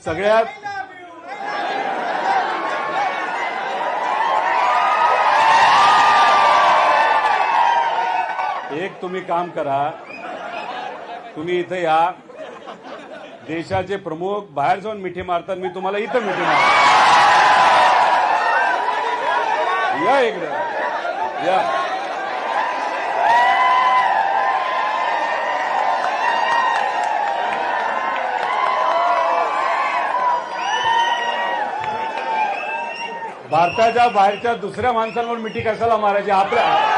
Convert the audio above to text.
सगळ्यात एक तुम्ही काम करा, तुम्ही इथे या. देशाचे प्रमुख बाहेर जाऊन मिठी मारतात, मी तुम्हाला इथं मिठी मारतो. या इकडे या. भारताच्या बाहेरच्या दुसऱ्या माणसांवर मिठी कशाला मारायची? आपल्या